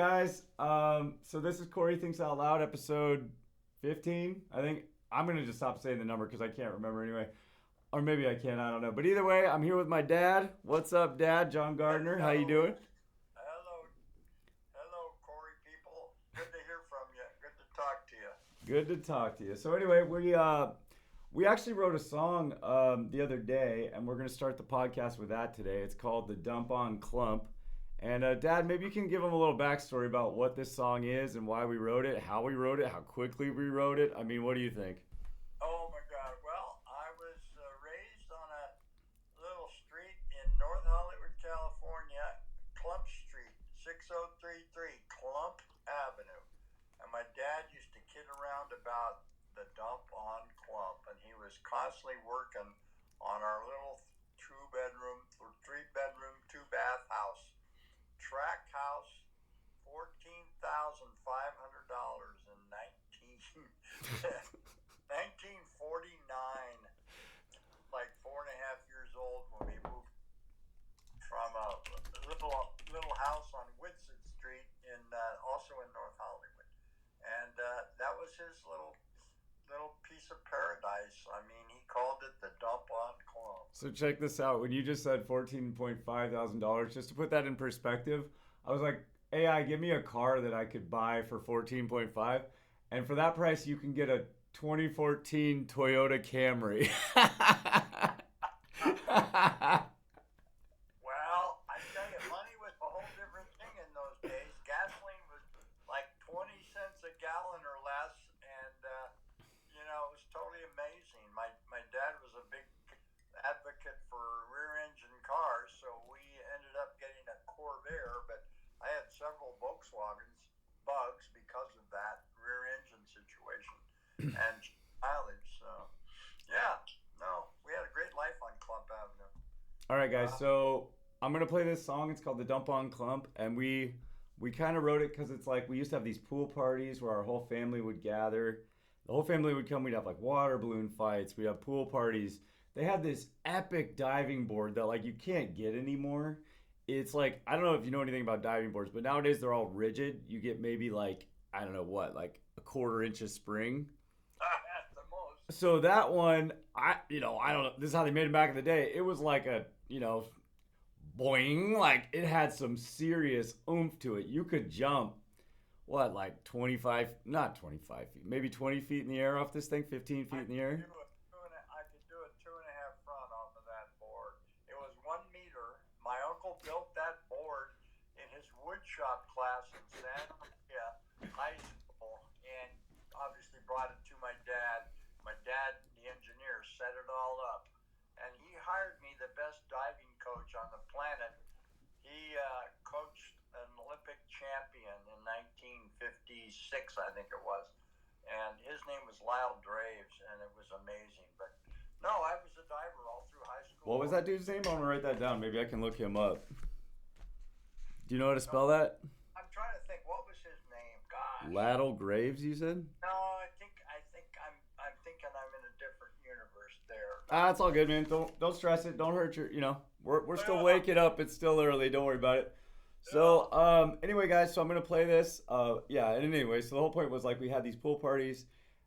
guys. So this is Corey Thinks Out Loud, episode 15. I think I'm gonna just stop saying the number because I can't remember anyway, or maybe I can. I don't know. But either way, I'm here with my dad. What's up, Dad? John Gardner. How you doing? Hello, hello, Corey people. Good to hear from you. Good to talk to you. Good to talk to you. So anyway, we actually wrote a song the other day, and we're gonna start the podcast with that today. It's called "The Dump on Clump." And Dad, maybe you can give them a little backstory about what this song is and why we wrote it, how we wrote it, how quickly we wrote it. I mean, what do you think? Oh my God. Well, I was raised on a little street in North Hollywood, California, Clump Street, 6033, Clump Avenue. And my dad used to kid around about the dump on Clump, and he was constantly working on our little three-bedroom, two-bath house. Track house, $14,500 in 1949. Like 4.5 years old when we moved from a little house on Whitsett Street also in North Hollywood, and that was his little piece of paradise. I mean, he called it the dump on Clump. So check this out. When you just said $14,500, just to put that in perspective, I was like, AI, give me a car that I could buy for 14.5, and for that price, you can get a 2014 Toyota Camry. Well, I tell you, money was a whole different thing in those days. Gasoline was like 20 cents a gallon or less, and it was totally amazing. My dad was a big advocate for rear-engine cars, so we ended up getting a Corvair, but I had several Volkswagens bugs because of that rear-engine situation and mileage. So, yeah, no, we had a great life on Clump Avenue. All right, guys. So I'm gonna play this song. It's called "The Dump on Clump," and we kind of wrote it because it's like we used to have these pool parties where our whole family would gather. The whole family would come. We'd have like water balloon fights. We'd have pool parties. They had this epic diving board that like you can't get anymore. It's like, I don't know if you know anything about diving boards, but nowadays they're all rigid. You get maybe like, I don't know what, like a quarter inch of spring. At the most. So that one, I don't know. This is how they made it back in the day. It was like a, boing. Like it had some serious oomph to it. You could jump, like 25, not 25 feet, maybe 20 feet in the air off this thing, 15 feet in the air. I could do a 2.5 front off of that board. It was 1 meter. My uncle built that board in his woodshop class in Santa Maria High School, and obviously brought it to my dad. My dad, the engineer, set it all up, and he hired me the best diving coach on the planet. He coached an Olympic champion in 1956, I think it was, and his name was Lyle Draves, and it was amazing. But no, I was a diver all through high school. What was that dude's name? I'm gonna write that down. Maybe I can look him up. Do you know how to spell that? I'm trying to think. What was his name? Gosh. Laddle Graves, you said? No, I think I'm thinking I'm in a different universe there. It's all good, man. Don't stress it. Don't hurt your. We're still waking up. It's still early. Don't worry about it. So anyway, guys. So I'm gonna play this. And anyway, so the whole point was like we had these pool parties,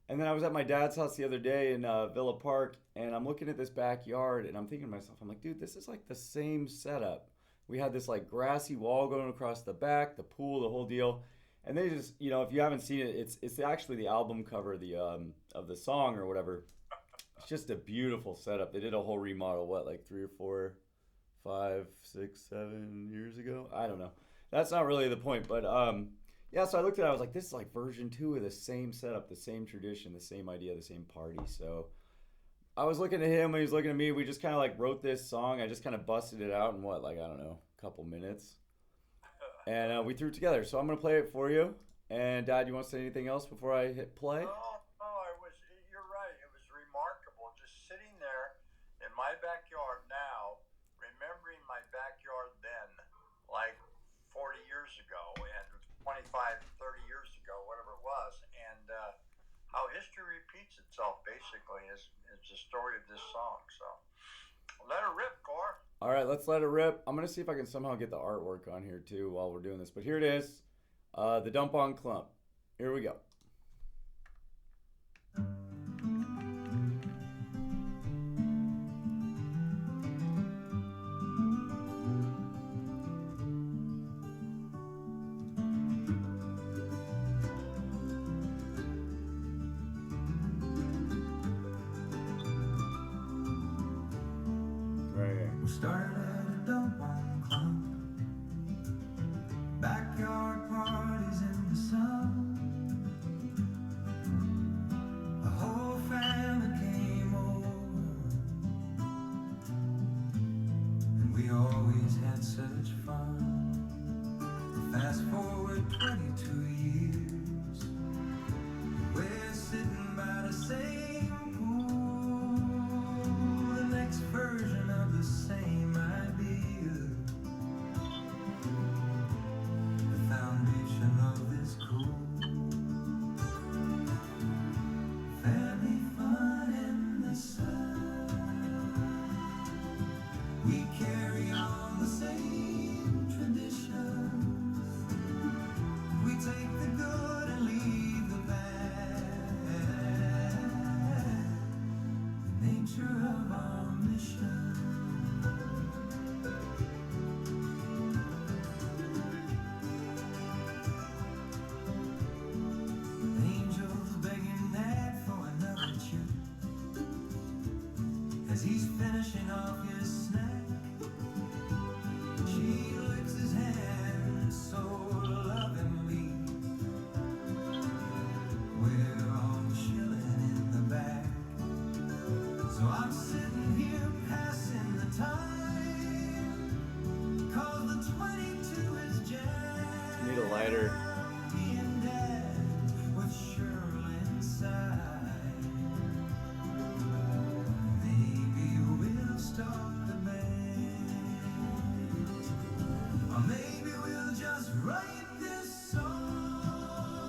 and then I was at my dad's house the other day in Villa Park, and I'm looking at this backyard, and I'm thinking to myself, I'm like, dude, this is like the same setup. We had this like grassy wall going across the back, the pool, the whole deal. And they just, if you haven't seen it, it's actually the album cover of the song or whatever. It's just a beautiful setup. They did a whole remodel, like 3 or 4, 5, 6, 7 years ago? I don't know. That's not really the point, but so I looked at it, I was like, this is like version 2 of the same setup, the same tradition, the same idea, the same party. So I was looking at him and he was looking at me. We just kind of like wrote this song. I just kind of busted it out in I don't know, a couple minutes. And we threw it together. So I'm going to play it for you. And Dad, you want to say anything else before I hit play? You're right. It was remarkable. Just sitting there in my backyard now, remembering my backyard then, like 40 years ago, and 25, 30 years ago, whatever it was. And how history repeats itself, basically, is the story of this song. So let her rip, Cor. All right, let's let it rip. I'm going to see if I can somehow get the artwork on here too while we're doing this. But here it is. The Dump on Clump. Here we go. Right here. We started at a dump on clump, backyard parties in the sun. The whole family came over, and we always had such fun. Fast forward 22 years, we're sitting by the same pool, the next version of the same idea. The foundation of this cool family fun in the sun. We carry on the same traditions. We take the good and leave the bad. The nature of our mission. Angels begging Dad for another chew as he's finishing off his snack. She licks his hand so lovingly. We're all chilling in the back. So I'm sitting here passing the time, 'cause the 22 is jammed. Need a lighter. Me and Dad with Shirley inside. Maybe we'll start a band, or maybe we'll just write this song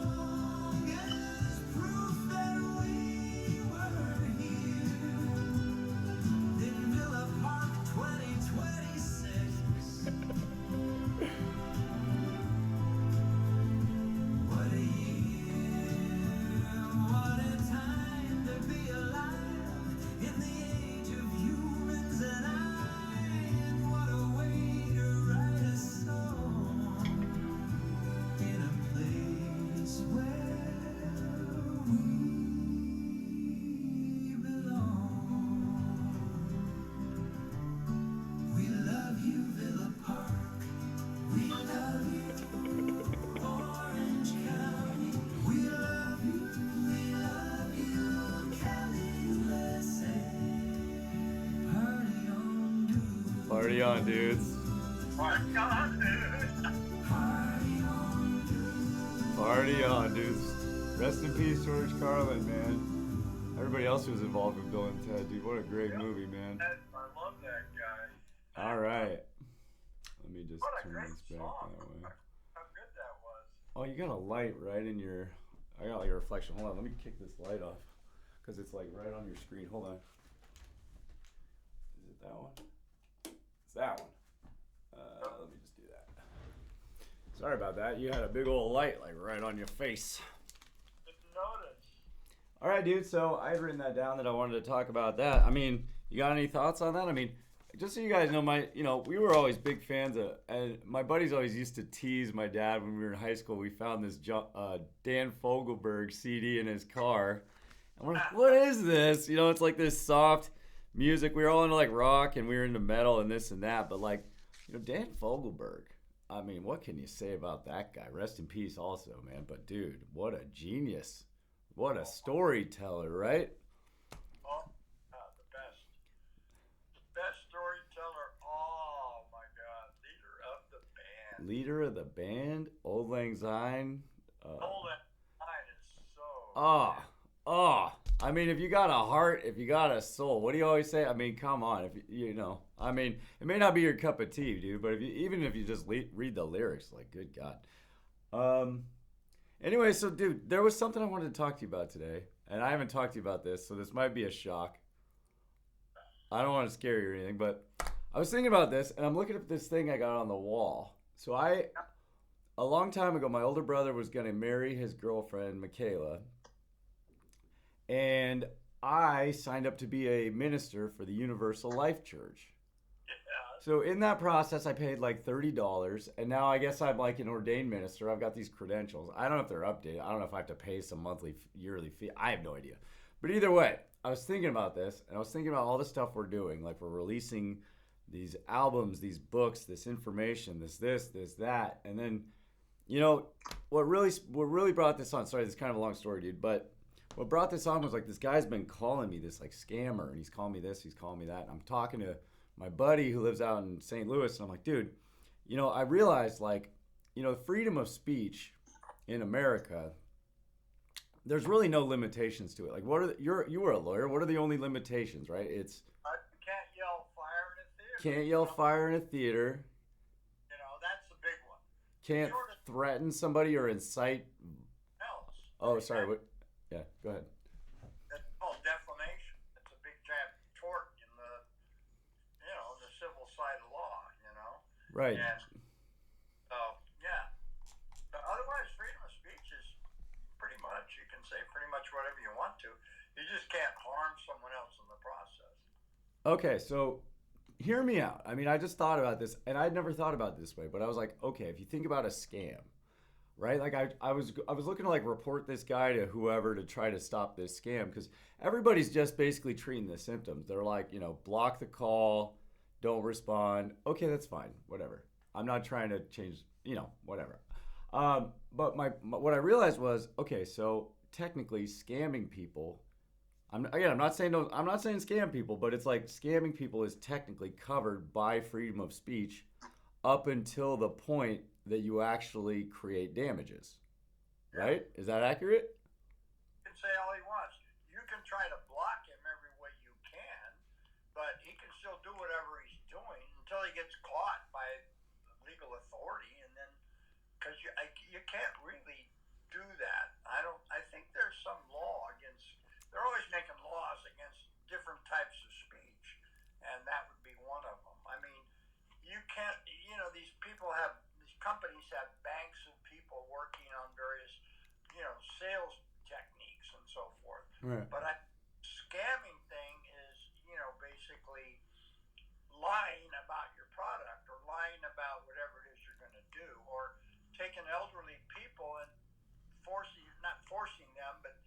as proof that we were here in Villa Park 2026. What a year, what a time to be alive in the age of humans and I. And what a way to write a song in a place where we belong. We love you, Villa Park. We love you, Orange County. We love you, Cali, USA. Party on, dude. Party on, dudes. Party on, dude. Party on, dude. Party on, dudes. Rest in peace, George Carlin, man. Everybody else who was involved with Bill and Ted, dude. What a great movie, man. I love that guy. All right. Let me just What a turn great this back song. that way. How good that was. Oh, you got a light right in your. I got like a reflection. Hold on, let me kick this light off, cause it's like right on your screen. Hold on. Is it that one? It's that one. Let me just do that. Sorry about that. You had a big old light like right on your face. Didn't notice. All right, dude. So I had written that down that I wanted to talk about that. I mean, you got any thoughts on that? I mean, just so you guys know, we were always big fans of, and my buddies always used to tease my dad when we were in high school. We found this Dan Fogelberg CD in his car, and we're like, "What is this?" It's like this soft music. We were all into like rock, and we were into metal and this and that. But like, Dan Fogelberg. I mean, what can you say about that guy? Rest in peace, also, man. But dude, what a genius! What a storyteller, right? Oh, the best. Best storyteller. Oh my God. Leader of the band. Leader of the band, Old Lang Syne. Oh, that line is so. I mean, if you got a heart, if you got a soul, what do you always say? I mean, come on. If I mean, it may not be your cup of tea, dude, but even if you just read the lyrics, like, good God. Anyway, so dude, there was something I wanted to talk to you about today, and I haven't talked to you about this, so this might be a shock. I don't want to scare you or anything, but I was thinking about this, and I'm looking at this thing I got on the wall. So a long time ago, my older brother was going to marry his girlfriend, Michaela, and I signed up to be a minister for the Universal Life Church. Yeah. So in that process, I paid like $30, and now I guess I'm like an ordained minister. I've got these credentials. I don't know if they're updated. I don't know if I have to pay some monthly, yearly fee. I have no idea. But either way, I was thinking about this, and I was thinking about all the stuff we're doing. Like we're releasing these albums, these books, this information, this, that, and then, you know, what really brought this on. Sorry, this is kind of a long story, dude, but what brought this on was like this guy's been calling me this like scammer, and he's calling me this, he's calling me that, and I'm talking to my buddy who lives out in St. Louis, and I'm like, dude, you know, I realized like, you know, freedom of speech in America, there's really no limitations to it. Like, what are you were a lawyer? What are the only limitations, right? It's Can't yell fire in a theater. can't yell fire in a theater. You know, that's the big one. Can't Sort of threaten somebody or incite. else. Oh, sorry. What? Yeah, go ahead. That's called defamation. It's a big giant tort in the, you know, the civil side of law. You know. Right. And so yeah, but otherwise, freedom of speech is pretty much you can say pretty much whatever you want to. You just can't harm someone else in the process. Okay, so hear me out. I mean, I just thought about this, and I'd never thought about it this way, but I was like, okay, if you think about a scam, right? Like I was looking to like report this guy to whoever to try to stop this scam because everybody's just basically treating the symptoms. They're like, you know, block the call, don't respond. Okay, that's fine, whatever. I'm not trying to change, you know, whatever. But my what I realized was, okay, so technically scamming people. I'm not saying scam people, but it's like scamming people is technically covered by freedom of speech up until the point that you actually create damages. Right? Is that accurate? He can say all he wants. You can try to block him every way you can, but he can still do whatever he's doing until he gets caught by legal authority, and then because you can't really do that. I think there's some law against. They're always making laws against different types of speech, and that would be one of them. I mean, you can't. You know, these companies have banks of people working on various, you know, sales techniques and so forth. Right. But scamming thing is, you know, basically lying about your product or lying about whatever it is you're going to do, or taking elderly people and not forcing them, but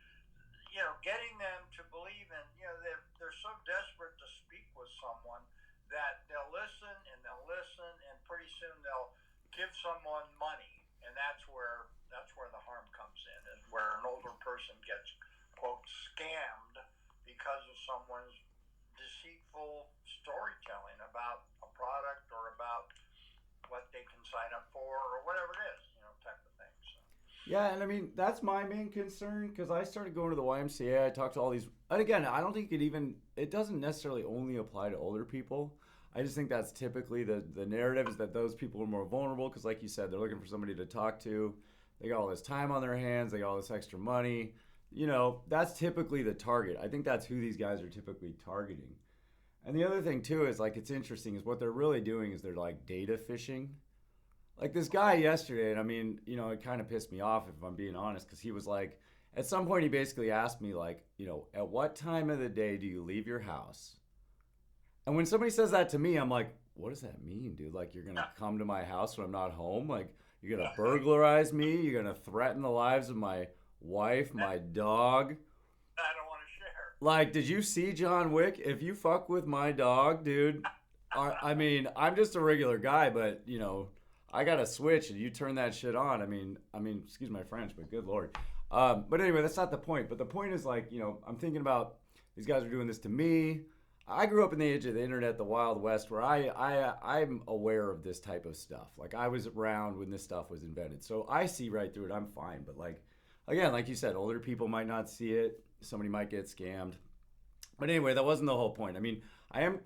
you know, getting them to believe in, you know, they're so desperate to speak with someone that they'll listen and pretty soon they'll give someone money, and that's where the harm comes in, is where an older person gets quote scammed because of someone's deceitful storytelling about a product or about what they can sign up for or whatever it is, you know, type of thing. So. Yeah, and I mean, that's my main concern because I started going to the YMCA. I talked to all these, and again, I don't think it doesn't necessarily only apply to older people. I just think that's typically the narrative is that those people are more vulnerable because, like you said, they're looking for somebody to talk to. They got all this time on their hands. They got all this extra money. You know, that's typically the target. I think that's who these guys are typically targeting. And the other thing, too, is like it's interesting is what they're really doing is they're like data fishing. Like this guy yesterday, and I mean, you know, it kind of pissed me off if I'm being honest, because he was like, at some point he basically asked me like, you know, at what time of the day do you leave your house? And when somebody says that to me, I'm like, what does that mean, dude? Like you're going to come to my house when I'm not home? Like you're going to burglarize me? You're going to threaten the lives of my wife, my dog? I don't want to share. Like, did you see John Wick? If you fuck with my dog, dude, I mean, I'm just a regular guy, but you know, I got a switch and you turn that shit on. I mean, excuse my French, but good Lord. But anyway, that's not the point. But the point is like, you know, I'm thinking about these guys are doing this to me. I grew up in the age of the internet, the Wild West, where I'm aware of this type of stuff. Like I was around when this stuff was invented. So I see right through it. I'm fine. But like, again, like you said, older people might not see it. Somebody might get scammed. But anyway, that wasn't the whole point. I mean,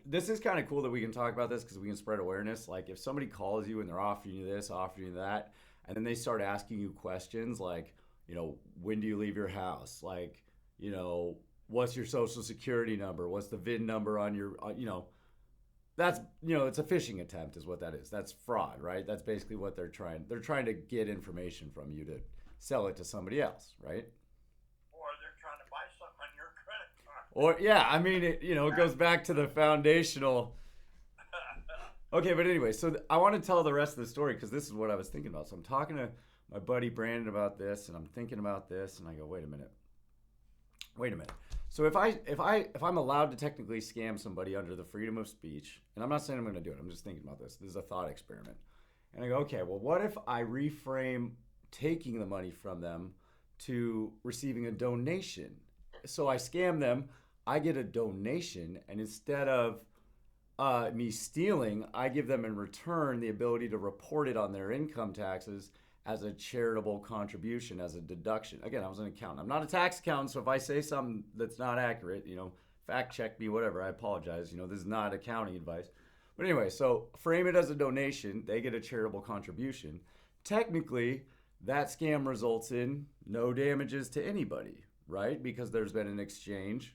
this is kind of cool that we can talk about this because we can spread awareness. Like if somebody calls you and they're offering you this, offering you that, and then they start asking you questions like, you know, when do you leave your house? Like, you know, what's your social security number? What's the VIN number on your, you know, that's, it's a phishing attempt is what that is. That's fraud, right? That's basically what they're trying to get information from you to sell it to somebody else, right? Or they're trying to buy something on your credit card. Or yeah, I mean, it goes back to the foundational. Okay, but anyway, so I want to tell the rest of the story because this is what I was thinking about. So I'm talking to my buddy Brandon about this, and I'm thinking about this, and I go, wait a minute. So if I'm allowed to technically scam somebody under the freedom of speech, and I'm not saying I'm going to do it, I'm just thinking about this. This is a thought experiment. And I go, okay, well, what if I reframe taking the money from them to receiving a donation? So I scam them, I get a donation, and instead of me stealing, I give them in return the ability to report it on their income taxes as a charitable contribution, as a deduction. Again, I was an accountant. I'm not a tax accountant, so if I say something that's not accurate, fact check me, whatever, I apologize. This is not accounting advice. But anyway, so frame it as a donation. They get a charitable contribution. Technically, that scam results in no damages to anybody, right? Because there's been an exchange.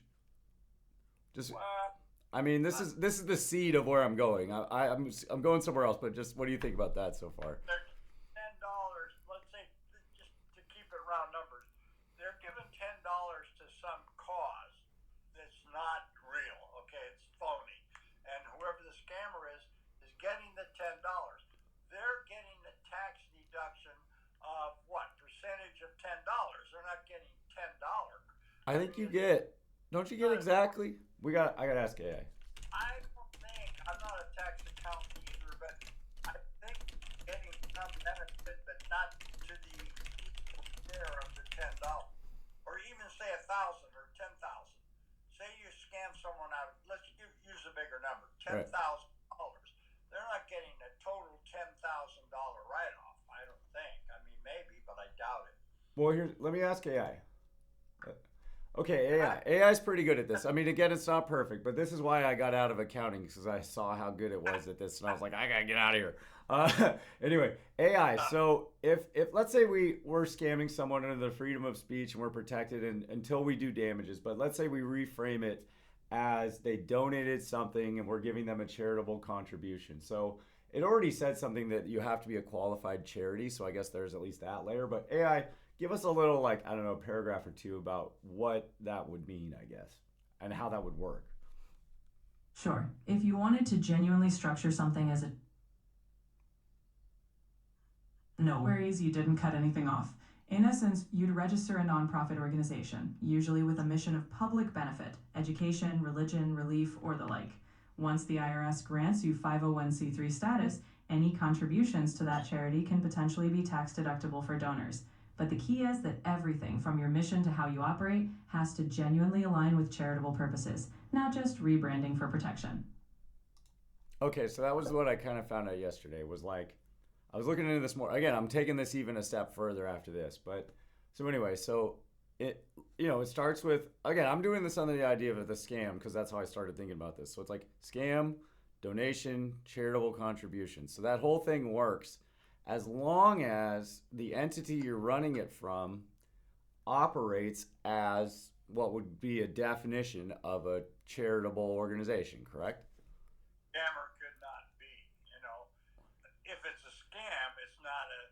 I mean, this is the seed of where I'm going. I'm going somewhere else, but just what do you think about that so far? $10, let's say, just to keep it round numbers, they're giving $10 to some cause that's not real, okay? It's phony. And whoever the scammer is getting the $10. They're getting the tax deduction of what? Percentage of $10. They're not getting $10. I think don't you get exactly? I gotta ask AI. I don't think, I'm not a tax accountant either, but I think getting some benefit, but not to the equal share of the $10. Or even say 1,000 or 10,000. Say you scam someone out of, let's use a bigger number, $10,000. They're not getting a total $10,000 write-off, I don't think. I mean, maybe, but I doubt it. Well, let me ask AI. Okay, AI is pretty good at this. I mean, again, it's not perfect, but this is why I got out of accounting, because I saw how good it was at this, and I was like, I gotta get out of here. Anyway, AI. So if let's say we're scamming someone under the freedom of speech and we're protected until we do damages, but let's say we reframe it as they donated something and we're giving them a charitable contribution. So it already said something that you have to be a qualified charity, so I guess there's at least that layer. But AI, give us a little, paragraph or two about what that would mean, I guess, and how that would work. Sure. If you wanted to genuinely structure something as a... No worries, you didn't cut anything off. In essence, you'd register a nonprofit organization, usually with a mission of public benefit, education, religion, relief, or the like. Once the IRS grants you 501c3 status, any contributions to that charity can potentially be tax deductible for donors. But the key is that everything from your mission to how you operate has to genuinely align with charitable purposes, not just rebranding for protection. Okay, so that was what I kind of found out yesterday, was I was looking into this more. Again, I'm taking this even a step further after this. But so anyway, so it starts with, again, I'm doing this under the idea of the scam because that's how I started thinking about this. So it's like scam, donation, charitable contribution. So that whole thing works as long as the entity you're running it from operates as what would be a definition of a charitable organization, correct? Scammer could not be, if it's a scam, it's not a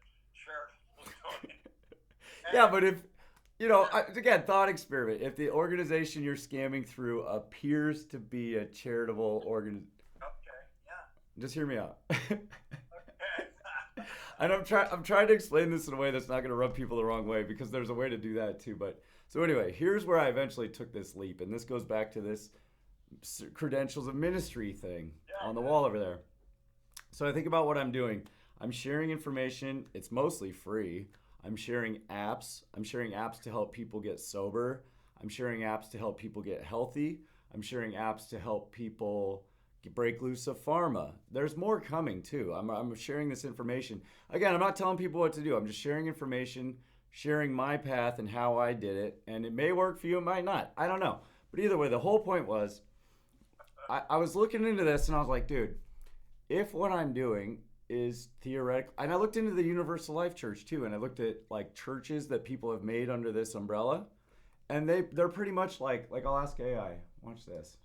charitable donation. Yeah, but if, again, thought experiment. If the organization you're scamming through appears to be a charitable organization. Okay, yeah. Just hear me out. Okay. And I'm trying to explain this in a way that's not going to rub people the wrong way, because there's a way to do that too. But so anyway, here's where I eventually took this leap, and this goes back to this credentials of ministry thing on the wall over there. So I think about what I'm doing. I'm sharing information. It's mostly free. I'm sharing apps. I'm sharing apps to help people get sober. I'm sharing apps to help people get healthy. I'm sharing apps to help people break loose of pharma. There's more coming too. I'm sharing this information. Again, I'm not telling people what to do. I'm just sharing information, sharing my path and how I did it. And it may work for you, it might not. I don't know. But either way, the whole point was, I was looking into this and I was like, dude, if what I'm doing is theoretical, and I looked into the Universal Life Church too, and I looked at churches that people have made under this umbrella, and they're pretty much like I'll ask AI, watch this.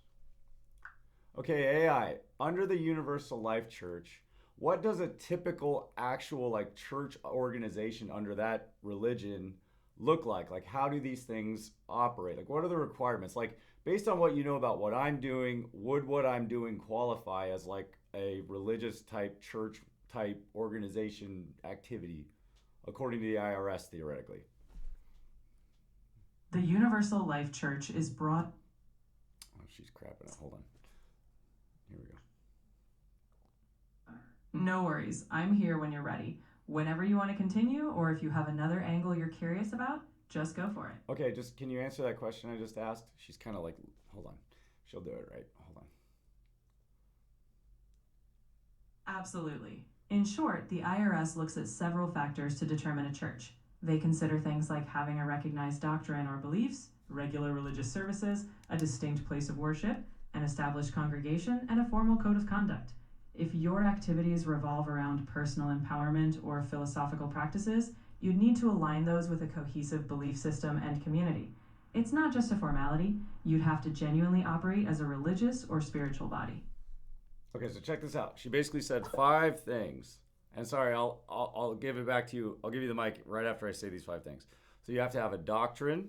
Okay, AI, under the Universal Life Church, what does a typical actual like church organization under that religion look like? Like, how do these things operate? Like, what are the requirements? Like, based on what you know about what I'm doing, would what I'm doing qualify as like a religious type church type organization activity according to the IRS theoretically? The Universal Life Church is brought. Oh, she's crapping out. Hold on. Here we go. No worries. I'm here when you're ready. Whenever you want to continue, or if you have another angle you're curious about, just go for it. Okay, just can you answer that question I just asked? She's kind of like, hold on. She'll do it right. Hold on. Absolutely. In short, the IRS looks at several factors to determine a church. They consider things like having a recognized doctrine or beliefs, regular religious services, a distinct place of worship, an established congregation, and a formal code of conduct. If your activities revolve around personal empowerment or philosophical practices, you'd need to align those with a cohesive belief system and community. It's not just a formality, you'd have to genuinely operate as a religious or spiritual body. Okay, so check this out. She basically said 5 things. And sorry, I'll give it back to you. I'll give you the mic right after I say these 5 things. So you have to have a doctrine,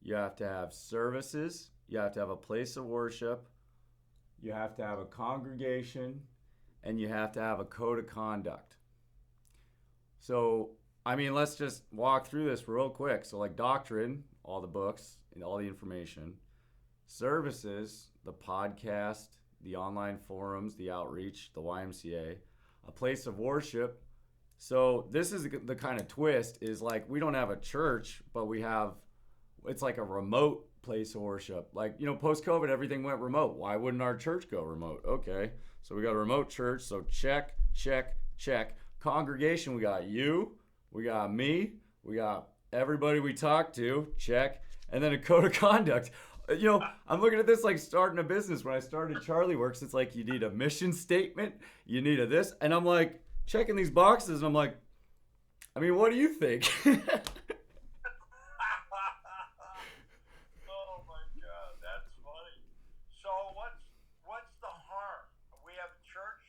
you have to have services, you have to have a place of worship, you have to have a congregation, and you have to have a code of conduct. So, I mean, let's just walk through this real quick. So, like doctrine, all the books and all the information. Services, the podcast, the online forums, the outreach, the YMCA. A place of worship. So, this is the kind of twist is like we don't have a church, but we have, it's like a remote place of worship. Like, you know, post-COVID, everything went remote. Why wouldn't our church go remote? Okay. So we got a remote church. So check, check, check. Congregation, we got you, we got me, we got everybody we talk to, check. And then a code of conduct. You know, I'm looking at this like starting a business. When I started Charlie Works, it's like you need a mission statement, you need a this. And I'm like checking these boxes and I'm like, I mean, what do you think? Oh my God, that's funny. So what's the harm? We have a church.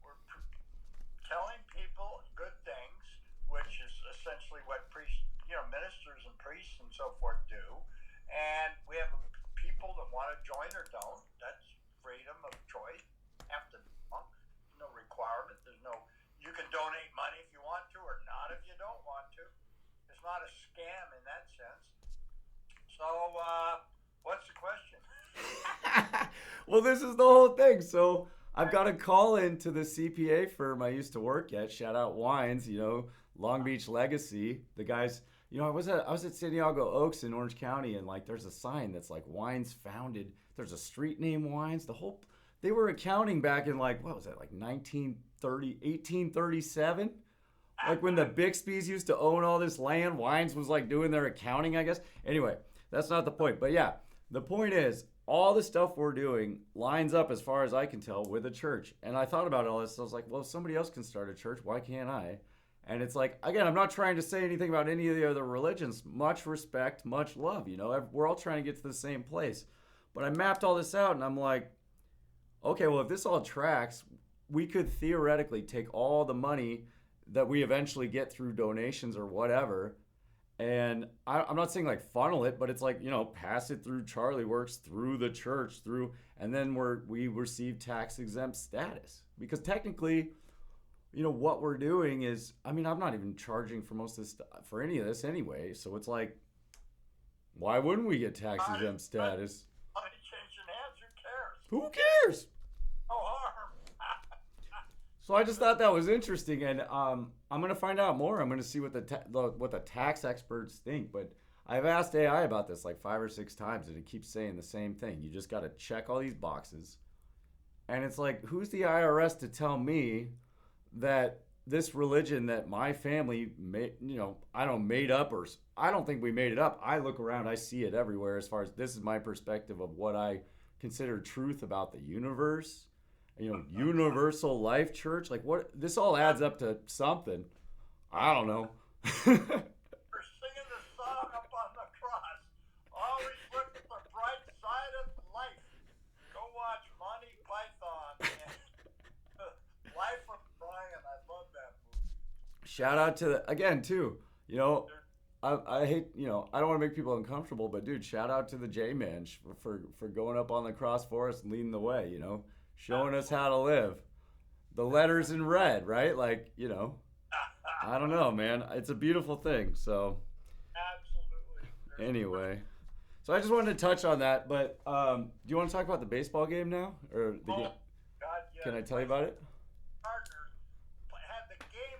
We're telling people good things, which is essentially what priests, ministers and priests and so forth do. And we have people that want to join or don't. That's freedom of choice. Have to. No requirement. There's no. You can donate money if you want to, or not if you don't want to. It's not a scam in that sense. So, what's the question? Well, this is the whole thing. So I've got a call into the CPA firm I used to work at. Shout out Wines, Long Beach Legacy. The guys, I was at Santiago Oaks in Orange County, and like there's a sign that's like Wines founded. There's a street name Wines. They were accounting back in like, what was that, like 1837? Like when the Bixby's used to own all this land, Wines was like doing their accounting, I guess. Anyway, that's not the point. But yeah, the point is all the stuff we're doing lines up, as far as I can tell, with a church. And I thought about all this. I was like, well, if somebody else can start a church, why can't I? And it's like, again, I'm not trying to say anything about any of the other religions. Much respect, much love. We're all trying to get to the same place. But I mapped all this out and I'm like, okay, well, if this all tracks, we could theoretically take all the money that we eventually get through donations or whatever, and I'm not saying like funnel it, but it's like, pass it through Charlie Works, through the church, and then we receive tax-exempt status. Because technically, what we're doing is, I'm not even charging for most of this stuff, for any of this anyway, so it's like, why wouldn't we get tax-exempt status? Money changing hands, Who cares? No harm. So I just thought that was interesting, and I'm gonna find out more. I'm gonna see what the tax experts think. But I've asked AI about this like 5 or 6 times, and it keeps saying the same thing. You just got to check all these boxes, and it's like, who's the IRS to tell me that this religion that my family made, I don't think we made it up. I look around, I see it everywhere. As far as this is my perspective of what I consider truth about the universe. Universal Life Church, like what? This all adds up to something. I don't know. We're singing the song up on the cross. Always look at the bright side of life. Go watch Monty Python and Shout out to again too. You know, I hate, I don't want to make people uncomfortable, but dude, shout out to the J Man for going up on the cross for us and leading the way. Showing us how to live. The letters in red, right? Like, I don't know, man. It's a beautiful thing. So Absolutely. anyway, so I just wanted to touch on that. But do you want to talk about the baseball game now, or the game? God, yes. Can I tell you about it? Partner had the game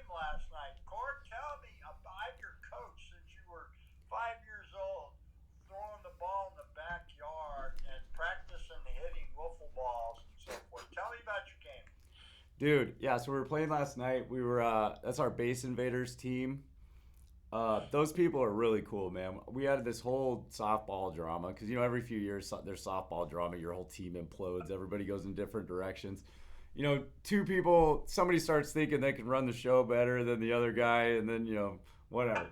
last night. Cord, tell me about your coach since you were 5 years old, throwing the ball in the backyard and practicing hitting wiffle balls and so forth. Tell me about your game. Dude, yeah, so we were playing last night. We were that's our Base Invaders team. Those people are really cool, man. We had this whole softball drama because every few years there's softball drama. Your whole team implodes. Everybody goes in different directions. Two people. Somebody starts thinking they can run the show better than the other guy, and then whatever.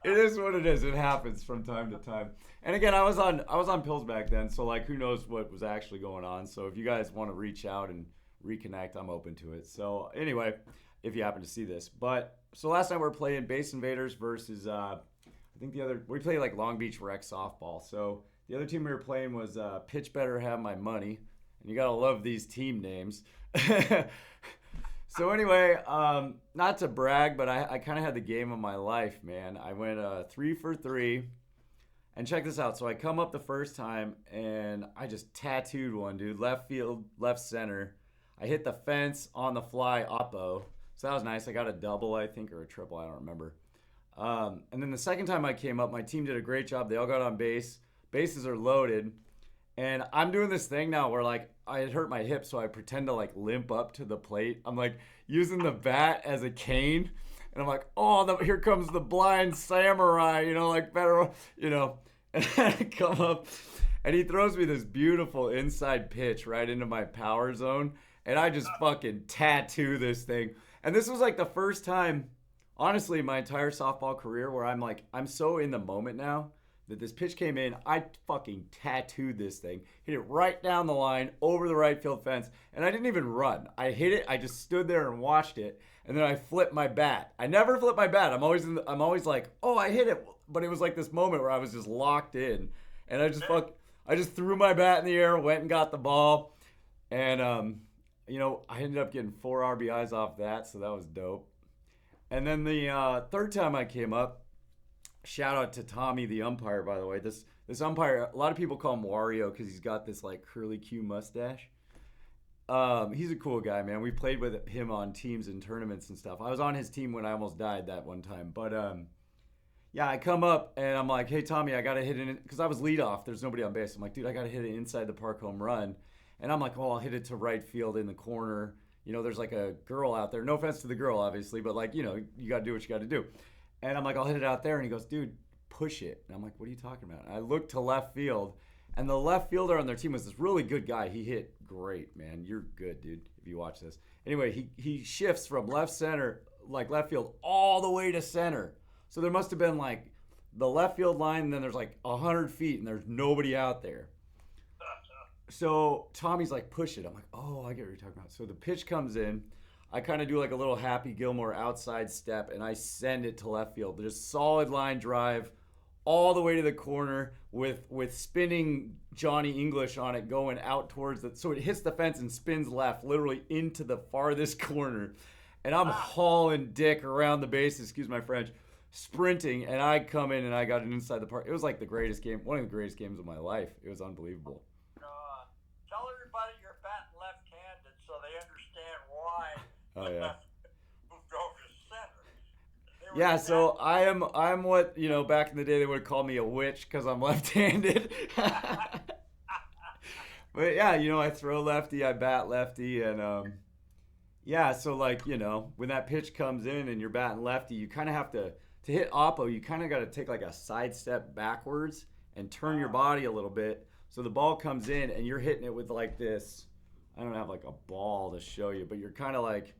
It is what it is. It happens from time to time. And again, I was on pills back then, so like who knows what was actually going on. So if you guys want to reach out and reconnect, I'm open to it. So anyway, if you happen to see this. But so last night we were playing Base Invaders versus I think we played like Long Beach Rec softball. So the other team we were playing was Pitch Better Have My Money. And you gotta love these team names. So anyway, not to brag, but I kind of had the game of my life, man. I went 3 for 3. And check this out. So I come up the first time, and I just tattooed one, dude. Left field, left center. I hit the fence on the fly, oppo. So that was nice. I got a double, I think, or a triple. I don't remember. And then the second time I came up, my team did a great job. They all got on base. Bases are loaded. And I'm doing this thing now where, like, I had hurt my hip, so I pretend to, like, limp up to the plate. I'm, like, using the bat as a cane. And I'm like, here comes the blind samurai, like better, And I come up, and he throws me this beautiful inside pitch right into my power zone. And I just fucking tattoo this thing. And this was like the first time, honestly, my entire softball career where I'm so in the moment now that this pitch came in, I fucking tattooed this thing. Hit it right down the line, over the right field fence. And I didn't even run. I hit it, I just stood there and watched it. And then I flipped my bat. I never flip my bat. I'm always like, I hit it. But it was like this moment where I was just locked in. And I just threw my bat in the air, went and got the ball. And, I ended up getting 4 RBIs off that. So that was dope. And then the third time I came up, shout out to Tommy, the umpire, by the way. This umpire, a lot of people call him Wario because he's got this like curly Q mustache. He's a cool guy, man. We played with him on teams and tournaments and stuff. I was on his team when I almost died that one time. But yeah, I come up and I'm like, hey, Tommy, I got to hit it because I was leadoff. There's nobody on base. I'm like, dude, I got to hit it inside the park home run. And I'm like, I'll hit it to right field in the corner. There's like a girl out there. No offense to the girl, obviously, but like, you got to do what you got to do. And I'm like, I'll hit it out there. And he goes, dude, push it. And I'm like, what are you talking about? And I looked to left field. And the left fielder on their team was this really good guy. He hit great, man. You're good, dude, if you watch this. Anyway, he shifts from left center, like left field, all the way to center. So there must have been like the left field line, and then there's like 100 feet, and there's nobody out there. So Tommy's like, push it. I'm like, I get what you're talking about. So the pitch comes in. I kind of do like a little Happy Gilmore outside step, and I send it to left field. Just solid line drive all the way to the corner with spinning Johnny English on it going out towards the, so it hits the fence and spins left, literally into the farthest corner. And I'm hauling dick around the bases, excuse my French, sprinting, and I come in and I got it inside the park. It was like the greatest game, one of the greatest games of my life. It was unbelievable. Tell everybody you're batting left-handed so they understand why. Oh yeah. Moved over to center. Yeah, so I'm what, back in the day they would call me a witch because I'm left-handed. But yeah, I throw lefty, I bat lefty, and yeah, so like, when that pitch comes in and you're batting lefty, you kind of have to hit oppo, you kind of got to take like a side step backwards and turn your body a little bit. So the ball comes in and you're hitting it with like this, I don't have like a ball to show you, but you're kind of like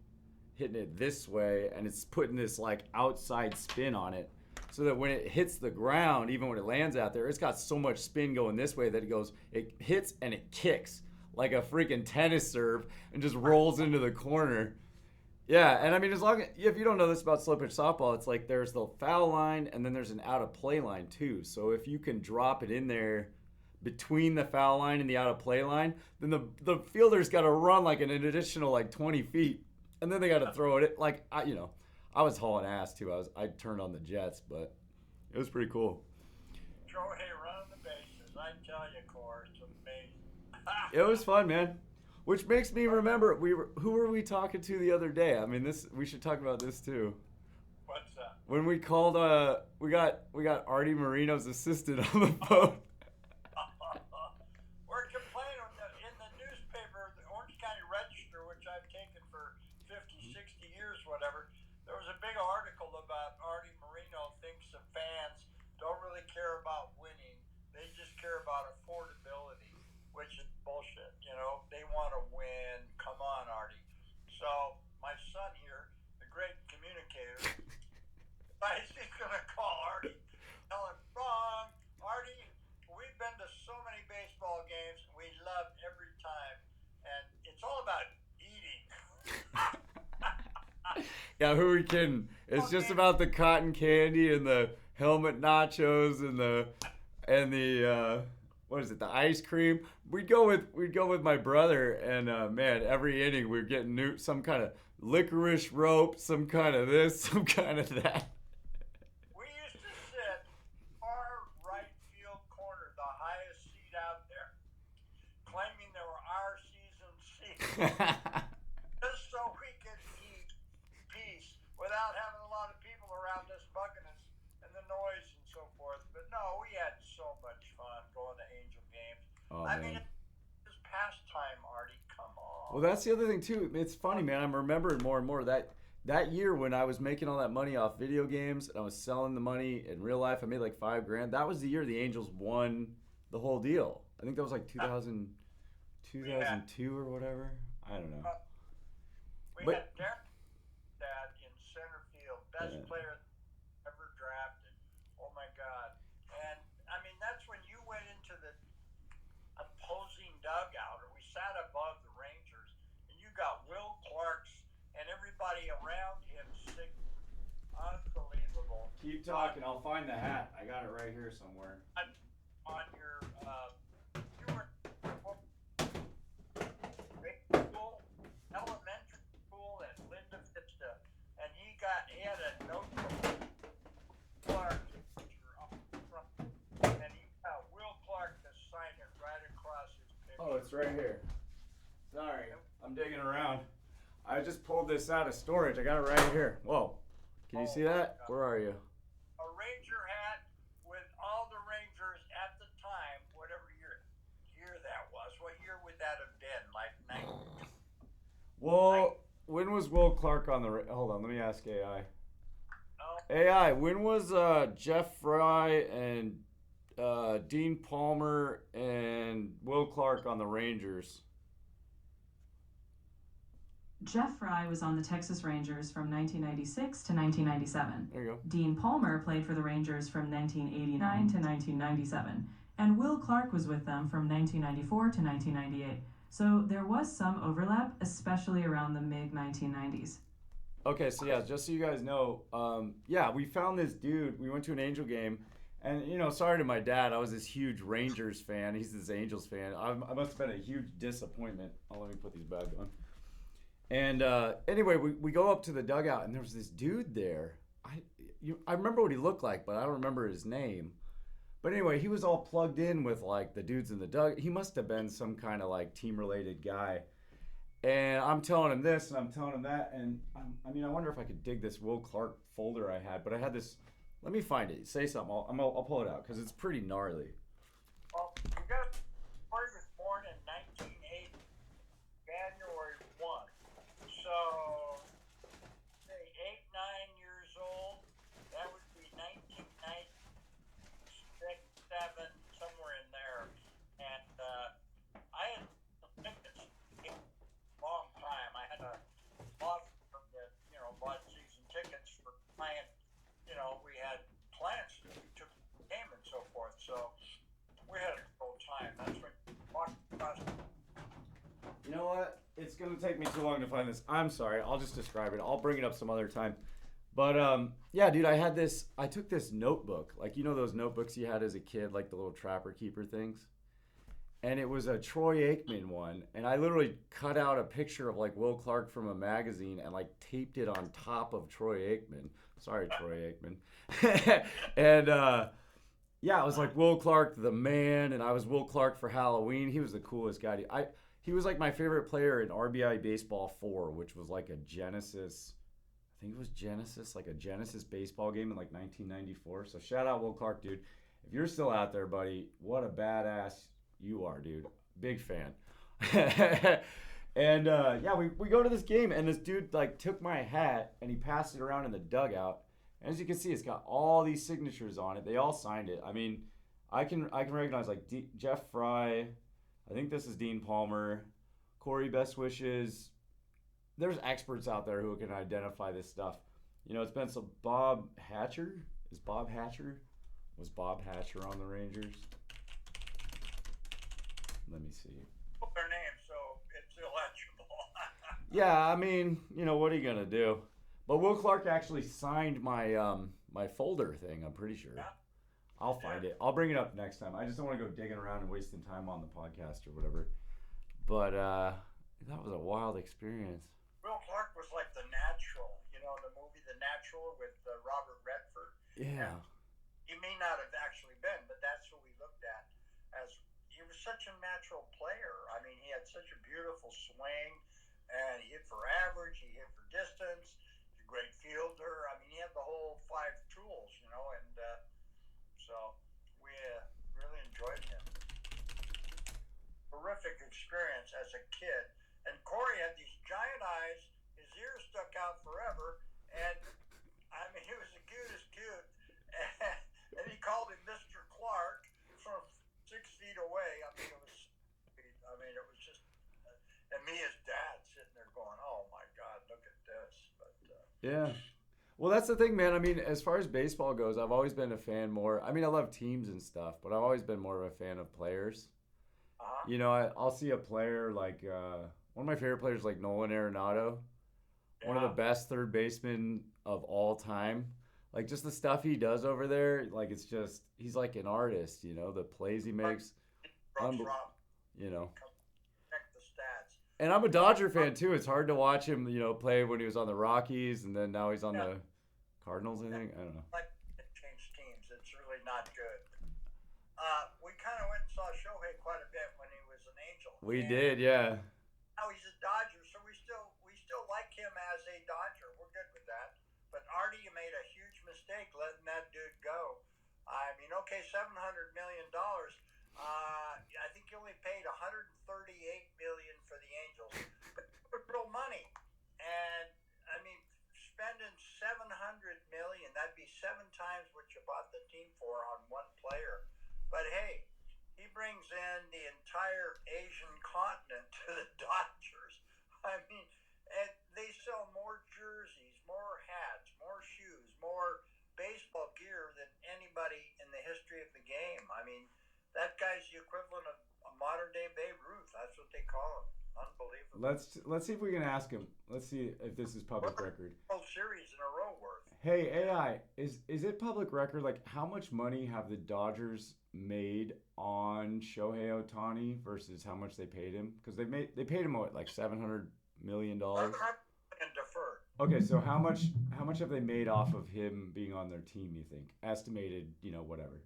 hitting it this way and it's putting this like outside spin on it so that when it hits the ground, even when it lands out there, it's got so much spin going this way that it hits and it kicks like a freaking tennis serve and just rolls into the corner. Yeah, and I mean, as long as if you don't know this about slow pitch softball, it's like there's the foul line and then there's an out of play line too. So if you can drop it in there between the foul line and the out of play line, then the fielder's got to run like an additional like 20 feet, and then they got to throw it. Like I was hauling ass too. I turned on the jets, but it was pretty cool. Shohei running the bases. I tell you, Cor, it's amazing. It was fun, man. Which makes me remember who were we talking to the other day? I mean, we should talk about this too. What's that? When we called, we got Artie Marino's assistant on the phone. We're complaining in the newspaper, the Orange County Register, which I've taken for 50, 60 years, whatever. There was a big article about Artie Marino thinks the fans don't really care about winning. They just care about affordability, which is bullshit. They want to win. Come on, Artie. So my son here, the great communicator, he's gonna call Artie, tell him wrong. Artie, we've been to so many baseball games. We love every time, and it's all about eating. Yeah, who are we kidding? It's just about the cotton candy and the helmet nachos and the what is it? The ice cream. We'd go with my brother, and man, every inning we're getting some kind of licorice rope, some kind of this, some kind of that. We used to sit far right field corner, the highest seat out there, claiming they were our season seats, just so we could eat peace without having a lot of people around us bugging us and the noise and so forth. But no, we had so much fun going to Angel games. Oh, I man. mean, it's pastime, Artie. Come on. Well, that's the other thing too. It's funny, man. I'm remembering more and more that year when I was making all that money off video games and I was selling the money in real life. I made like $5,000. That was the year the Angels won the whole deal. I think that was like 2002 or whatever. I don't know. We But- had Derek Dad in center field, best Yeah. player ever drafted. Oh my God! And I mean, that's when you went into the opposing dugout, or we sat above the Rangers, and you got Will Clark's and everybody around him sick. Unbelievable. Keep talking. I'll find the hat. I got it right here somewhere. On your, you were school, elementary school at Linda Vista, and he had a notebook. Clark picture up front, and he got Will Clark to sign it right across his picture. Oh, it's right here. Sorry, I'm digging around. I just pulled this out of storage. I got it right here. Whoa. Can you see that? Where are you? A Ranger hat with all the Rangers at the time, whatever year that was. What year would that have been? Like 90? Well, when was Will Clark on the... Hold on, let me ask AI. No, AI, when was Jeff Fry and Dean Palmer and Will Clark on the Rangers? Jeff Fry was on the Texas Rangers from 1996 to 1997. There you go. Dean Palmer played for the Rangers from 1989 to 1997, and Will Clark was with them from 1994 to 1998. So there was some overlap, especially around the mid-1990s. Okay, so yeah, just so you guys know, yeah, we found this dude. We went to an Angel game, and sorry to my dad, I was this huge Rangers fan. He's this Angels fan. I must have been a huge disappointment. Oh, let me put these back on. And anyway, we go up to the dugout, and there was this dude there. I remember what he looked like, but I don't remember his name. But anyway, he was all plugged in with like the dudes in the dugout. He must have been some kind of like team-related guy. And I'm telling him this, and I'm telling him that, and I wonder if I could dig this Will Clark folder I had. But I had this. Let me find it. Say something. I'll pull it out because it's pretty gnarly. well, you got Clark was born in 1980, January 1. So, say 8, 9 years old. That would be 1996, 7, somewhere in there. And I had tickets a long time. I had a law firm that bought season tickets for client. We had clients that we took the game and so forth. So we had a good old time. That's when we walked across. You know what? it's gonna take me too long to find this. I'm sorry. I'll just describe it. I'll bring it up some other time. But yeah, dude, I took this notebook, like those notebooks you had as a kid, like the little Trapper Keeper things, and it was a Troy Aikman one, and I literally cut out a picture of like Will Clark from a magazine and like taped it on top of Troy Aikman. Sorry, Troy Aikman. And yeah, it was like Will Clark the man, and I was Will Clark for Halloween. He was the coolest guy. He was like my favorite player in RBI Baseball 4, which was like a Genesis. I think it was Genesis, like a Genesis baseball game in like 1994. So shout out Will Clark, dude. If you're still out there, buddy, what a badass you are, dude. Big fan. And yeah, we go to this game, and this dude like took my hat and he passed it around in the dugout. And as you can see, it's got all these signatures on it. They all signed it. I mean, I can recognize like Jeff Fry. I think this is Dean Palmer, Corey Best Wishes. There's experts out there who can identify this stuff. It's been some Bob Hatcher. Was Bob Hatcher on the Rangers? Let me see. Their name, so it's illegible. Yeah, I mean, what are you gonna do? But Will Clark actually signed my my folder thing. I'm pretty sure. Yeah. I'll find it. I'll bring it up next time. I just don't want to go digging around and wasting time on the podcast or whatever. But that was a wild experience. Will Clark was like the natural, the movie The Natural with Robert Redford. Yeah. He may not have actually been, but that's who we looked at as. He was such a natural player. I mean, he had such a beautiful swing, and he hit for average, he hit for distance, he's a great fielder. I mean, he had the whole 5 tools, and so we really enjoyed him. Terrific experience as a kid. And Corey had these giant eyes, his ears stuck out forever, and I mean, he was the cutest cute. And he called him Mr. Clark from 6 feet away. I mean, it was just, and me as dad sitting there going, oh my God, look at this. But yeah. Well, that's the thing, man. I mean, as far as baseball goes, I've always been a fan more. I mean, I love teams and stuff, but I've always been more of a fan of players. I'll see a player like one of my favorite players, like Nolan Arenado, one of the best third basemen of all time. Like, just the stuff he does over there, like, it's just, he's like an artist, the plays he makes. Check the stats. And I'm a Dodger fan, too. It's hard to watch him, play when he was on the Rockies, and then now he's on the Cardinals, I think. I don't know. Like, change teams. It's really not good. We kind of went and saw Shohei quite a bit when he was an Angel. We did, yeah. Now he's a Dodger, so we still like him as a Dodger. We're good with that. But Artie, you made a huge mistake letting that dude go. I mean, okay, $700 million. I think you only paid $138 million for the Angels. But it was real money. And I mean, spending $700 million, that'd be 7 times what you bought the team for on one player. But hey, he brings in the entire Asian continent to the Dodgers. I mean, and they sell more jerseys, more hats, more shoes, more baseball gear than anybody in the history of the game. I mean, that guy's the equivalent of a modern day Babe Ruth. That's what they call him. Unbelievable. Let's see if we can ask him. Let's see if this is public record. World Series in a row worth. Hey, AI, is it public record? Like, how much money have the Dodgers made on Shohei Ohtani versus how much they paid him? Because they paid him what, like $700 million? And deferred. Okay, so how much have they made off of him being on their team, you think? Estimated, whatever.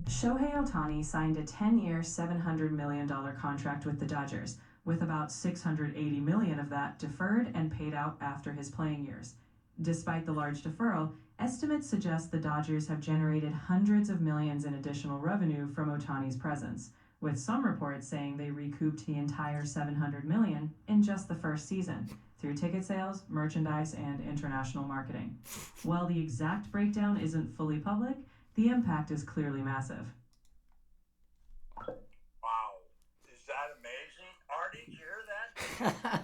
Shohei Ohtani signed a 10-year, $700 million contract with the Dodgers, with about $680 million of that deferred and paid out after his playing years. Despite the large deferral, estimates suggest the Dodgers have generated hundreds of millions in additional revenue from Ohtani's presence, with some reports saying they recouped the entire $700 million in just the first season, through ticket sales, merchandise, and international marketing. While the exact breakdown isn't fully public, the impact is clearly massive. Wow. Is that amazing? Artie, did you hear that?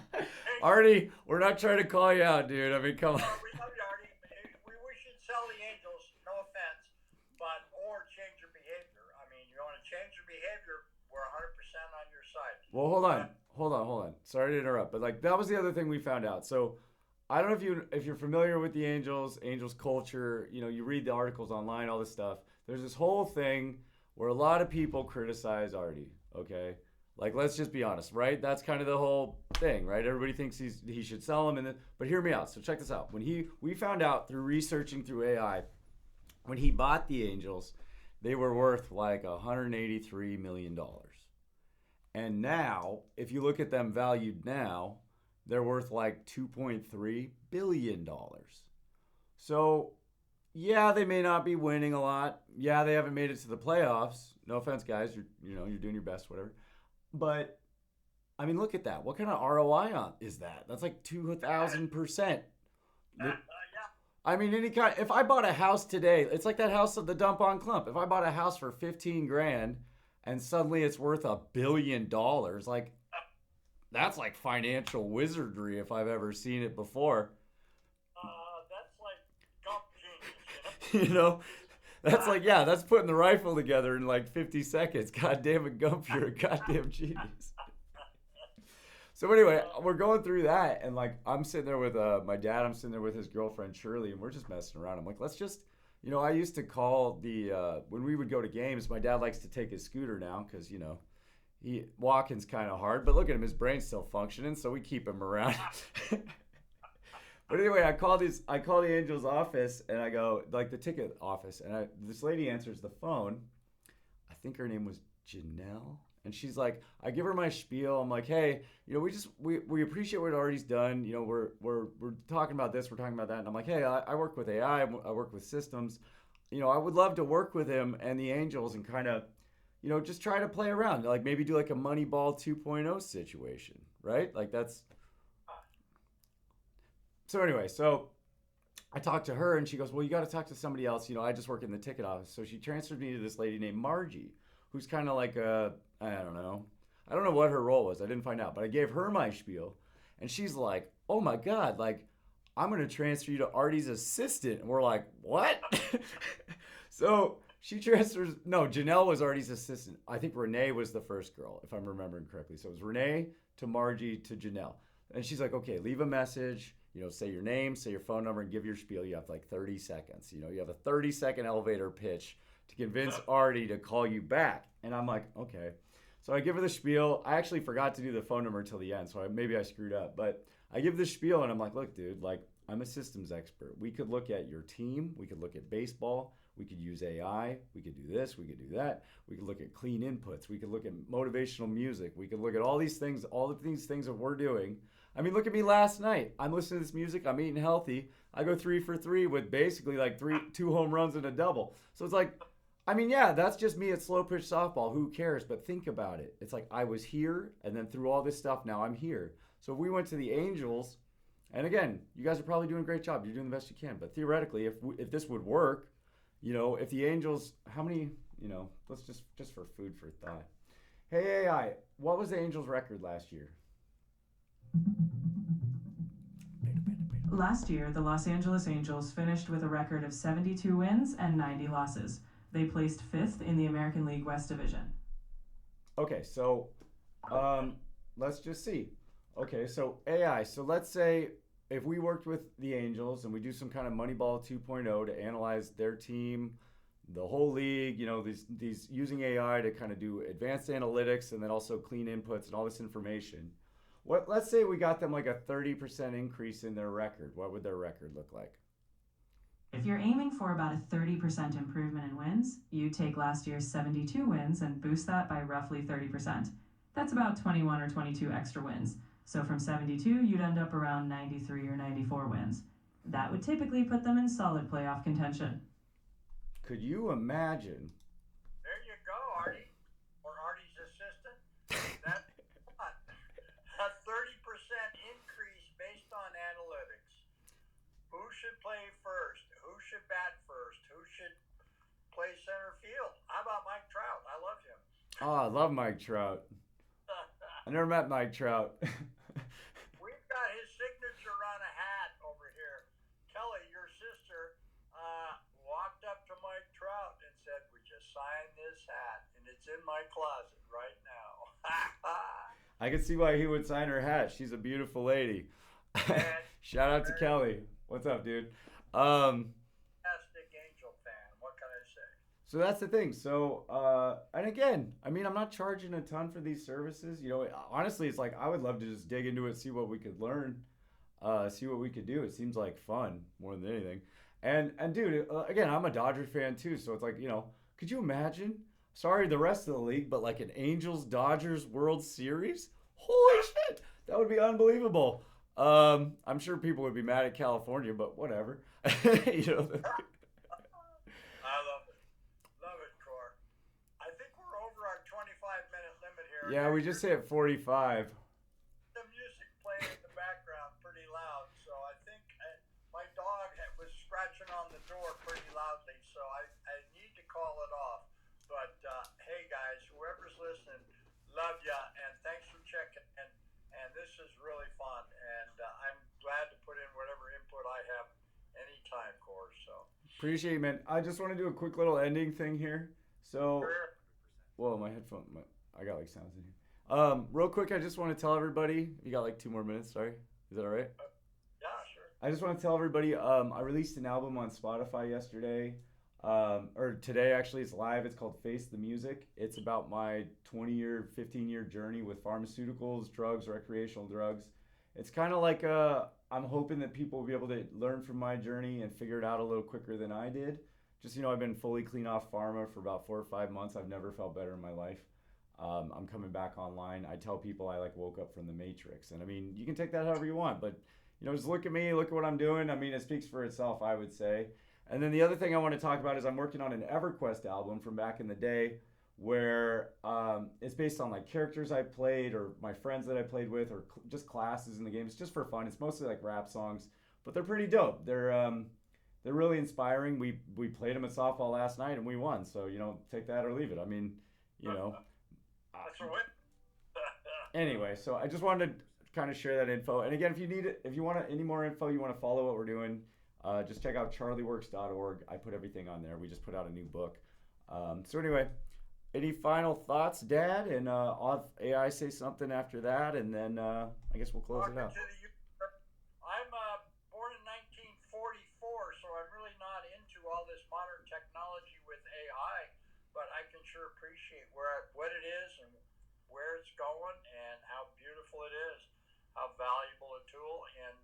Artie, we're not trying to call you out, dude. I mean, come on. We love you, Artie. We wish you'd sell the Angels, no offense, or Well, hold on. Sorry to interrupt, but like that was the other thing we found out. So I don't know if you're familiar with the Angels culture. You know, you read the articles online, all this stuff. There's this whole thing where a lot of people criticize Artie. Okay, like let's just be honest, right? That's kind of the whole thing, right? Everybody thinks he should sell him, but hear me out. So check this out. We found out through researching through AI, when he bought the Angels, they were worth like $183 million. And now, if you look at them valued now, they're worth like $2.3 billion. So, yeah, they may not be winning a lot. Yeah, they haven't made it to the playoffs. No offense, guys. You're doing your best, whatever. But I mean, look at that. What kind of ROI is that? That's like 2,000%. Yeah. I mean, if I bought a house today, it's like that house at the dump on Clump. If I bought a house for 15 grand and suddenly it's worth $1 billion, like that's like financial wizardry if I've ever seen it before. That's like Gump genius, You know, that's like, yeah, that's putting the rifle together in like 50 seconds. God damn it, Gump, you're a goddamn genius. So anyway, we're going through that, and like I'm sitting there with my dad. I'm sitting there with his girlfriend Shirley, and we're just messing around. I'm like, let's just, I used to call when we would go to games. My dad likes to take his scooter now because walking's kind of hard. But look at him, his brain's still functioning, so we keep him around. But anyway, I call the Angels office, and I go like the ticket office, and this lady answers the phone. I think her name was Janelle. And she's like, I give her my spiel. I'm like, hey, we appreciate what Artie's done. We're talking about this, we're talking about that. And I'm like, hey, I work with AI, I work with systems. I would love to work with him and the Angels and kind of, just try to play around. Like maybe do like a Moneyball 2.0 situation, right? Like that's. So anyway, I talked to her and she goes, well, you got to talk to somebody else. I just work in the ticket office. So she transferred me to this lady named Margie, who's kind of like I don't know what her role was. I didn't find out, but I gave her my spiel, and she's like, "Oh my god, like I'm gonna transfer you to Artie's assistant." And we're like, "What?" So she transfers. No, Janelle was Artie's assistant. I think Renee was the first girl, if I'm remembering correctly. So it was Renee to Margie to Janelle, and she's like, "Okay, leave a message. Say your name, say your phone number, and give your spiel. You have like 30 seconds. You have a 30-second elevator pitch to convince Artie to call you back." And I'm like, okay. So I give her the spiel. I actually forgot to do the phone number until the end, so maybe I screwed up. But I give the spiel, and I'm like, look, dude, like I'm a systems expert. We could look at your team. We could look at baseball. We could use AI. We could do this. We could do that. We could look at clean inputs. We could look at motivational music. We could look at all these things that we're doing. I mean, look at me last night. I'm listening to this music. I'm eating healthy. I go 3 for 3 with basically like 2 home runs and a double. So it's like, I mean, yeah, that's just me at slow pitch softball. Who cares? But think about it. It's like I was here, and then through all this stuff, now I'm here. So if we went to the Angels, and again, you guys are probably doing a great job. You're doing the best you can. But theoretically, if this would work, if the Angels, how many, let's just for food for thought. Hey, AI, what was the Angels' record last year? Last year, the Los Angeles Angels finished with a record of 72 wins and 90 losses. They placed 5th in the American League West Division. Okay, so let's just see. Okay, so AI. So let's say if we worked with the Angels and we do some kind of Moneyball 2.0 to analyze their team, the whole league, these using AI to kind of do advanced analytics and then also clean inputs and all this information. Let's say we got them like a 30% increase in their record. What would their record look like? If you're aiming for about a 30% improvement in wins, you take last year's 72 wins and boost that by roughly 30%. That's about 21 or 22 extra wins. So from 72, you'd end up around 93 or 94 wins. That would typically put them in solid playoff contention. Could you imagine? There you go, Artie. Or Artie's assistant. That's what? A 30% increase based on analytics. Who should play first? Who should bat first? Who should play center field? How about Mike Trout? I love him. Oh, I love Mike Trout. I never met Mike Trout. We've got his signature on a hat over here. Kelly, your sister, walked up to Mike Trout and said, "Would you sign this hat?" And it's in my closet right now. I can see why he would sign her hat. She's a beautiful lady. Shout out to Kelly. What's up, dude? Fantastic Angel fan. What can I say? So that's the thing. So, and again, I mean, I'm not charging a ton for these services. You know, honestly, it's like I would love to just dig into it, see what we could learn, see what we could do. It seems like fun more than anything. And dude, again, I'm a Dodger fan too, so it's like, you know, could you imagine? Sorry, the rest of the league, but like an Angels Dodgers World Series? Holy shit, that would be unbelievable. I'm sure people would be mad at California, but whatever. You know. I love it. Love it, Cor. I think we're over our 25-minute limit here. Yeah, we just hit 45. The music playing in the background pretty loud, so I think my dog was scratching on the door pretty loudly, so I need to call it off. But hey, guys, whoever's listening, love ya, and thanks for checking. And this is really fun, and I'm glad to put in whatever input I have anytime, Cor. So Appreciate you, man. I just want to do a quick little ending thing here. So, sure. whoa, my headphone, I got like sounds in here. Real quick, I just want to tell everybody, you got like 2 more minutes, sorry. Is that all right? Yeah, sure. I just want to tell everybody, I released an album on Spotify yesterday, or today actually. It's live. It's called Face the Music. It's about my 20-year, 15-year journey with pharmaceuticals, drugs, recreational drugs. It's kind of like I'm hoping that people will be able to learn from my journey and figure it out a little quicker than I did. Just, you know, I've been fully clean off pharma for about 4 or 5 months. I've never felt better in my life. I'm coming back online. I tell people I like woke up from the Matrix. And I mean, you can take that however you want, but you know, just look at me, look at what I'm doing. I mean, it speaks for itself, I would say. And then the other thing I want to talk about is I'm working on an EverQuest album from back in the day where it's based on like characters I played or my friends that I played with or just classes in the game. It's just for fun. It's mostly like rap songs, but they're pretty dope. They're really inspiring. We played them at softball last night and we won. So, you know, take that or leave it. I mean, you know. That's a win. Anyway, so I just wanted to kind of share that info. And again, if you want any more info, you want to follow what we're doing, just check out charlieworks.org. I put everything on there. We just put out a new book. So anyway, any final thoughts, Dad? And I'll have AI say something after that, and then I guess we'll close it out. I'm born in 1944, so I'm really not into all this modern technology with AI, but I can sure appreciate what it is and where it's going and how beautiful it is, how valuable a tool, and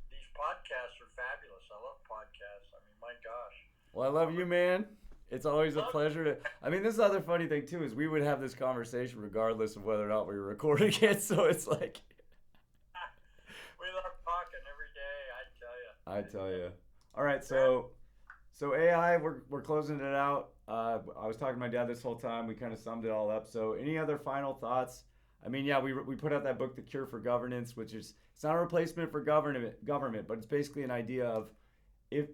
these podcasts are fabulous. I love podcasts. I mean, my gosh. Well, I love you, man. It's always a pleasure to. I mean, this other funny thing too is we would have this conversation regardless of whether or not we were recording it. So it's like. We love talking every day. I tell you. All right, so AI, we're closing it out. I was talking to my dad this whole time. We kind of summed it all up. So any other final thoughts? I mean, yeah, we put out that book, The Cure for Governance, which is it's not a replacement for government, but it's basically an idea of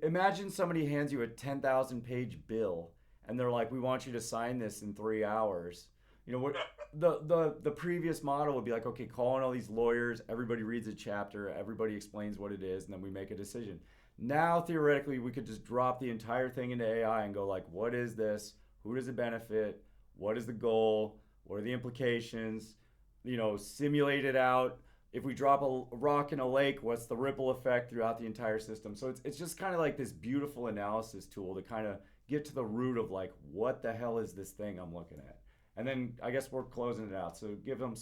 imagine somebody hands you a 10,000 page bill and they're like, we want you to sign this in 3 hours. You know what? The previous model would be like, okay, call in all these lawyers, everybody reads a chapter, everybody explains what it is, and then we make a decision. Now, theoretically, we could just drop the entire thing into AI and go like, what is this? Who does it benefit? What is the goal? What are the implications? You know, simulate it out. If we drop a rock in a lake, what's the ripple effect throughout the entire system? So it's just kind of like this beautiful analysis tool to kind of get to the root of like, what the hell is this thing I'm looking at? And then I guess we're closing it out. So give them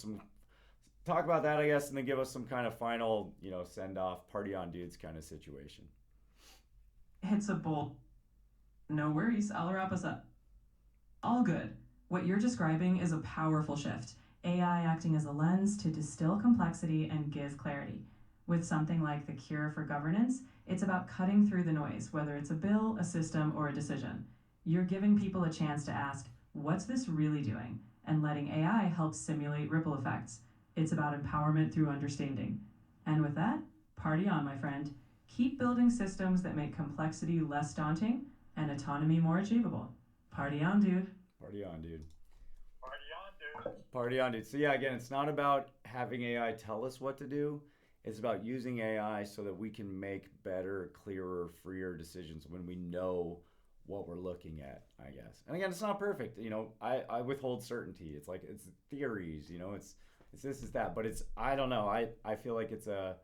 talk about that, I guess, and then give us some kind of final, you know, send off, party on dudes kind of situation. It's a bold. No worries, I'll wrap us up. All good. What you're describing is a powerful shift. AI acting as a lens to distill complexity and give clarity. With something like The Cure for Governance, it's about cutting through the noise, whether it's a bill, a system, or a decision. You're giving people a chance to ask, what's this really doing? And letting AI help simulate ripple effects. It's about empowerment through understanding. And with that, party on, my friend. Keep building systems that make complexity less daunting and autonomy more achievable. Party on, dude. Party on, dude. Party on, dude. Party on, dude. So yeah, again, it's not about having AI tell us what to do. It's about using AI so that we can make better, clearer, freer decisions when we know what we're looking at, I guess. And again, it's not perfect. You know, I withhold certainty. It's like, it's theories, you know, it's it's this, it's that. But it's, I don't know. I feel like it's a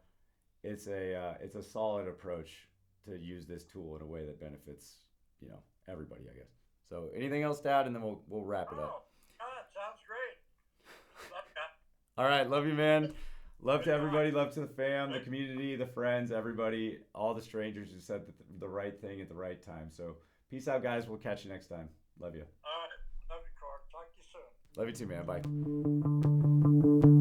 solid approach to use this tool in a way that benefits, you know, everybody, I guess. So anything else to add, and then we'll wrap it up. God, sounds great. Love ya. All right, love you, man. Love to everybody. Love to the fam, the community, the friends, everybody, all the strangers who said the right thing at the right time. So peace out, guys. We'll catch you next time. Love you. All right. Love you, Clark. Talk to you soon. Love you too, man. Bye.